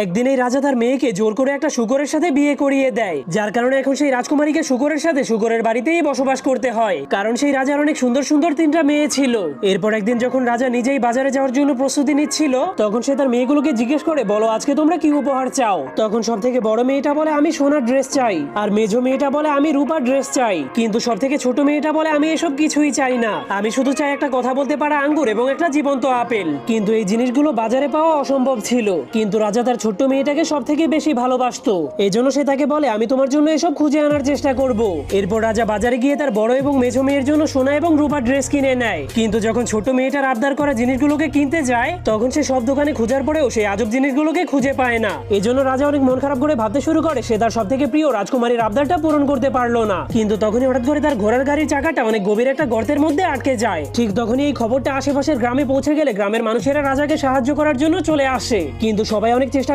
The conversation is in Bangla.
একদিন এই রাজা তার মেয়েকে জোর করে একটা শূকরের সাথে বিয়ে করিয়ে দেয়, যার কারণে এখন সেই রাজকুমারীকে শূকরের সাথে শূকরের বাড়িতেই বসবাস করতে হয়, কারণ সেই রাজার অনেক সুন্দর সুন্দর 3টা মেয়ে ছিল। এরপর একদিন যখন রাজা নিজেই বাজারে যাওয়ার জন্য প্রস্তুতি নিচ্ছিল, তখন সে তার মেয়েগুলোকে জিজ্ঞেস করে, বলো আজকে তোমরা কি উপহার চাও? তখন সব থেকে বড় মেয়েটা বলে, আমি সোনার ড্রেস চাই। আর মেজো মেয়েটা বলে, আমি রূপার ড্রেস চাই। কিন্তু সব থেকে ছোট মেয়েটা বলে, আমি এসব কিছুই চাই না, আমি শুধু চাই একটা কথা বলতে পারা আঙ্গুর এবং একটা জীবন্ত আপেল। কিন্তু এই জিনিসগুলো বাজারে পাওয়া অসম্ভব ছিল। কিন্তু রাজা তার ছোট্ট মেয়েটাকে সব থেকে বেশি ভালোবাসতো, এজন্য সে তাকে বলে, আমি তোমার জন্য এসব খুঁজে আনার চেষ্টা করব। এরপর রাজা বাজারে গিয়ে তার বড় এবং মেজো মেয়ের জন্য সোনা এবং রূপার ড্রেস কিনে নেয়। কিন্তু যখন ছোট মেয়েটার আবদার করা জিনিসগুলোকে কিনতে যায়, তখন সে সব দোকানে খোঁজার পরেও সেই আজব জিনিসগুলোকে খুঁজে পায় না। এজন্য রাজা অনেক মন খারাপ করে ভাবতে শুরু করে সে তার সব থেকে প্রিয় রাজকুমারীর আবদারটা পূরণ করতে পারলো না। কিন্তু তখনই হঠাৎ করে তার ঘোড়ার গাড়ির চাকাটা অনেক গভীর একটা গর্তের মধ্যে আটকে যায়। ঠিক তখনই এই খবরটা আশেপাশের গ্রামে পৌঁছে গেলে গ্রামের মানুষেরা রাজাকে সাহায্য করার জন্য চলে আসে। কিন্তু সবাই অনেক চেষ্টা